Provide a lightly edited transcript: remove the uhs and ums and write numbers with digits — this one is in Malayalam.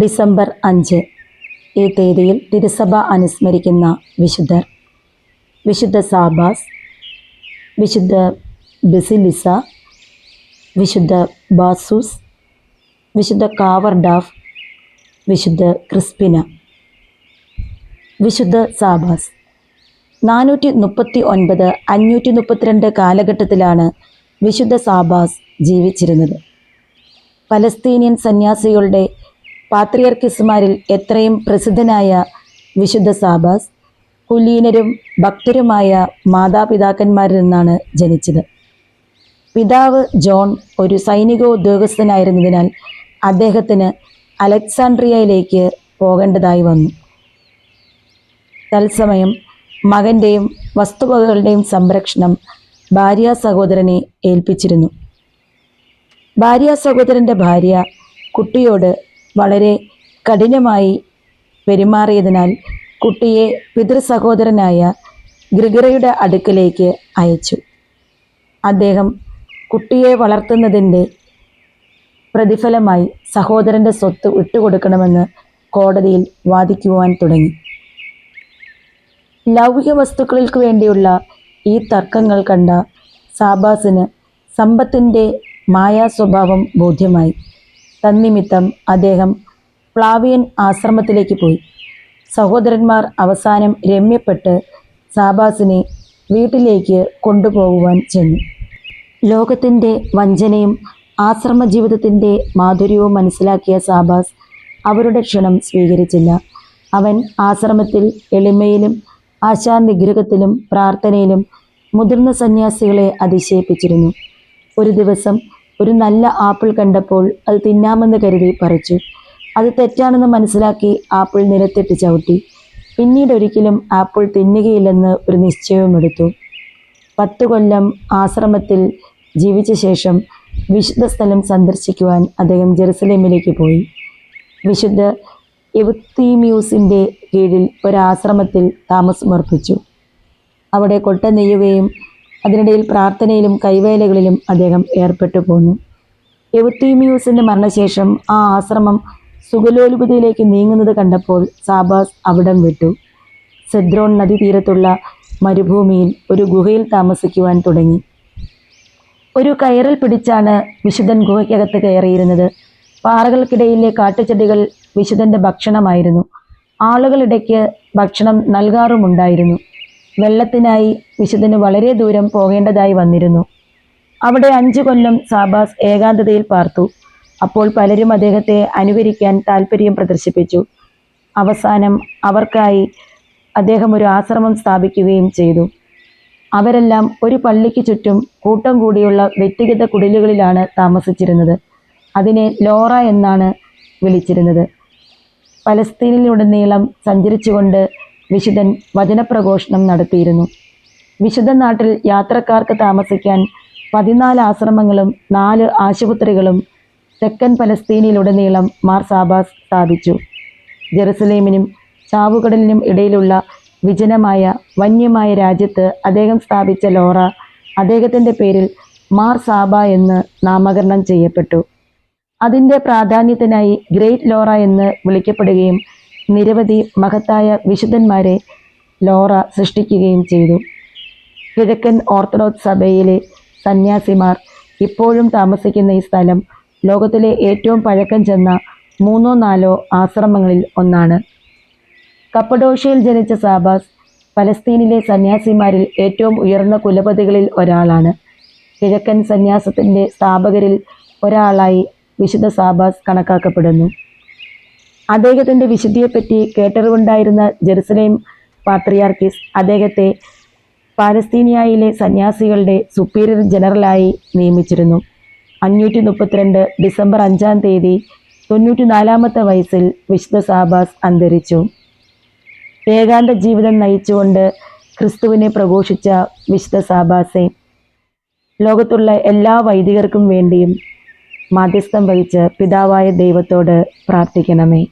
ഡിസംബർ 5 ഈ തീയതിയിൽ തിരുസഭ അനുസ്മരിക്കുന്ന വിശുദ്ധർ: വിശുദ്ധ സാബാസ്, വിശുദ്ധ ബസിലിസ, വിശുദ്ധ ബാസൂസ്, വിശുദ്ധ കാവർഡാഫ്, വിശുദ്ധ ക്രിസ്പിന. വിശുദ്ധ സാബാസ് 439 532 കാലഘട്ടത്തിലാണ് വിശുദ്ധ സാബാസ് ജീവിച്ചിരുന്നത്. പലസ്തീനിയൻ സന്യാസികളുടെ പാത്രിയർക്കിസ്മാരിൽ എത്രയും പ്രസിദ്ധനായ വിശുദ്ധ സാബാസ് കുലീനരും ഭക്തരുമായ മാതാപിതാക്കന്മാരിൽ നിന്നാണ് ജനിച്ചത്. പിതാവ് ജോൺ ഒരു സൈനിക ഉദ്യോഗസ്ഥനായിരുന്നതിനാൽ അദ്ദേഹത്തിന് അലക്സാണ്ട്രിയയിലേക്ക് പോകേണ്ടതായി വന്നു. തത്സമയം മകൻ്റെയും വസ്തുവകകളുടെയും സംരക്ഷണം ഭാര്യ സഹോദരനെ ഏൽപ്പിച്ചിരുന്നു. ഭാര്യ സഹോദരൻ്റെ ഭാര്യ കുട്ടിയോട് വളരെ കഠിനമായി പെരുമാറിയതിനാൽ കുട്ടിയെ പിതൃസഹോദരനായ ഗ്രിഗറിയുടെ അടുക്കലേക്ക് അയച്ചു. അദ്ദേഹം കുട്ടിയെ വളർത്തുന്നതിൻ്റെ പ്രതിഫലമായി സഹോദരൻ്റെ സ്വത്ത് വിട്ടുകൊടുക്കണമെന്ന് കോടതിയിൽ വാദിക്കുവാൻ തുടങ്ങി. ലൗകിക വസ്തുക്കൾക്ക് വേണ്ടിയുള്ള ഈ തർക്കങ്ങൾ കണ്ട സാബാസിന് സമ്പത്തിൻ്റെ മായാ സ്വഭാവം ബോധ്യമായി. തന്നിമിത്തം അദ്ദേഹം ഫ്ലാവിയൻ ആശ്രമത്തിലേക്ക് പോയി. സഹോദരന്മാർ അവസാനം രമ്യപ്പെട്ട് സാബാസിനെ വീട്ടിലേക്ക് കൊണ്ടുപോകുവാൻ ചെന്നു. ലോകത്തിൻ്റെ വഞ്ചനയും ആശ്രമ ജീവിതത്തിൻ്റെ മാധുര്യവും മനസ്സിലാക്കിയ സാബാസ് അവരുടെ ക്ഷണം സ്വീകരിച്ചില്ല. അവൻ ആശ്രമത്തിൽ എളിമയിലും ആശാനിഗ്രഹത്തിലും പ്രാർത്ഥനയിലും മുതിർന്ന സന്യാസികളെ അതിശയിപ്പിച്ചിരുന്നു. ഒരു ദിവസം ഒരു നല്ല ആപ്പിൾ കണ്ടപ്പോൾ അത് തിന്നാമെന്ന് കരുതി പറിച്ചു. അത് തെറ്റാണെന്ന് മനസ്സിലാക്കി ആപ്പിൾ നിലത്തിട്ട് ചവിട്ടി. പിന്നീട് ഒരിക്കലും ആപ്പിൾ തിന്നുകയില്ലെന്ന് ഒരു നിശ്ചയവുമെടുത്തു. 10 കൊല്ലം ആശ്രമത്തിൽ ജീവിച്ച ശേഷം വിശുദ്ധ സ്ഥലം സന്ദർശിക്കുവാൻ അദ്ദേഹം ജെറുസലേമിലേക്ക് പോയി. വിശുദ്ധ എവുത്തീമിയൂസിൻ്റെ കീഴിൽ ഒരാശ്രമത്തിൽ താമസമർപ്പിച്ചു. അവിടെ കൊട്ട നെയ്യുകയും അതിനിടയിൽ പ്രാർത്ഥനയിലും കൈവേലകളിലും അദ്ദേഹം ഏർപ്പെട്ടു പോന്നു. എവുത്തീമിയൂസിൻ്റെ മരണശേഷം ആ ആശ്രമം സുഖലോലുപതയിലേക്ക് നീങ്ങുന്നത് കണ്ടപ്പോൾ സാബാസ് അവിടം വിട്ടു. സെദ്രോൺ നദീതീരത്തുള്ള മരുഭൂമിയിൽ ഒരു ഗുഹയിൽ താമസിക്കുവാൻ തുടങ്ങി. ഒരു കയറിൽ പിടിച്ചാണ് വിശുദ്ധൻ ഗുഹയ്ക്കകത്ത് കയറിയിരുന്നത്. പാറകൾക്കിടയിലെ കാട്ടുചെടികൾ വിശുദ്ധൻ്റെ ഭക്ഷണമായിരുന്നു. ആളുകളിടയ്ക്ക് ഭക്ഷണം നൽകാറുമുണ്ടായിരുന്നു. വെള്ളത്തിനായി വിശുദ്ധന് വളരെ ദൂരം പോകേണ്ടതായി വന്നിരുന്നു. അവിടെ 5 കൊല്ലം സാബാസ് ഏകാന്തതയിൽ പാർത്തു. അപ്പോൾ പലരും അദ്ദേഹത്തെ അനുകരിക്കാൻ താല്പര്യം പ്രദർശിപ്പിച്ചു. അവസാനം അവർക്കായി അദ്ദേഹം ഒരു ആശ്രമം സ്ഥാപിക്കുകയും ചെയ്തു. അവരെല്ലാം ഒരു പള്ളിക്ക് ചുറ്റും കൂട്ടം കൂടിയുള്ള വ്യക്തിഗത കുടിലുകളിലാണ് താമസിച്ചിരുന്നത്. അതിനെ ലോറ എന്നാണ് വിളിച്ചിരുന്നത്. പലസ്തീനിലുടനീളം സഞ്ചരിച്ചുകൊണ്ട് വിശുദ്ധൻ വചനപ്രഘോഷണം നടത്തിയിരുന്നു. വിശുദ്ധ നാട്ടിൽ യാത്രക്കാർക്ക് താമസിക്കാൻ 14 ആശ്രമങ്ങളും 4 ആശുപത്രികളും തെക്കൻ പലസ്തീനിലുടനീളം മാർ സാബാസ് സ്ഥാപിച്ചു. ജെറുസലേമിനും ചാവുകടലിനും ഇടയിലുള്ള വിജനമായ വന്യമായ രാജ്യത്ത് അദ്ദേഹം സ്ഥാപിച്ച ലോറ അദ്ദേഹത്തിൻ്റെ പേരിൽ മാർ സാബ എന്ന് നാമകരണം ചെയ്യപ്പെട്ടു. അതിൻ്റെ പ്രാധാന്യത്തിനായി ഗ്രേറ്റ് ലോറ എന്ന് വിളിക്കപ്പെടുകയും നിരവധി മഹത്തായ വിശുദ്ധന്മാരെ ലോറ സൃഷ്ടിക്കുകയും ചെയ്തു. കിഴക്കൻ ഓർത്തഡോക്സ് സഭയിലെ സന്യാസിമാർ ഇപ്പോഴും താമസിക്കുന്ന ഈ സ്ഥലം ലോകത്തിലെ ഏറ്റവും പഴക്കം ചെന്ന 3-4 ആശ്രമങ്ങളിൽ ഒന്നാണ്. കപ്പഡോഷ്യയിൽ ജനിച്ച സാബാസ് പലസ്തീനിലെ സന്യാസിമാരിൽ ഏറ്റവും ഉയർന്ന കുലപതികളിൽ ഒരാളാണ്. കിഴക്കൻ സന്യാസത്തിൻ്റെ സ്ഥാപകരിൽ ഒരാളായി വിശുദ്ധ സാബാസ് കണക്കാക്കപ്പെടുന്നു. അദ്ദേഹത്തിൻ്റെ വിശുദ്ധിയെപ്പറ്റി കേട്ടറിവുണ്ടായിരുന്ന ജെറുസലേം പാത്രിയാർക്കീസ് അദ്ദേഹത്തെ പാലസ്തീനിയയിലെ സന്യാസികളുടെ സുപ്പീരിയർ ജനറലായി നിയമിച്ചിരുന്നു. 532 ഡിസംബർ 5-ാം തീയതി 94-ാമത്തെ വയസ്സിൽ വിശുദ്ധ സാബാസ് അന്തരിച്ചു. ഏകാന്ത ജീവിതം നയിച്ചുകൊണ്ട് ക്രിസ്തുവിനെ പ്രഘോഷിച്ച വിശുദ്ധ സാബാസെ ലോകത്തുള്ള എല്ലാ വൈദികർക്കും വേണ്ടിയും മാധ്യസ്ഥം വഹിച്ച് പിതാവായ ദൈവത്തോട് പ്രാർത്ഥിക്കണമേ.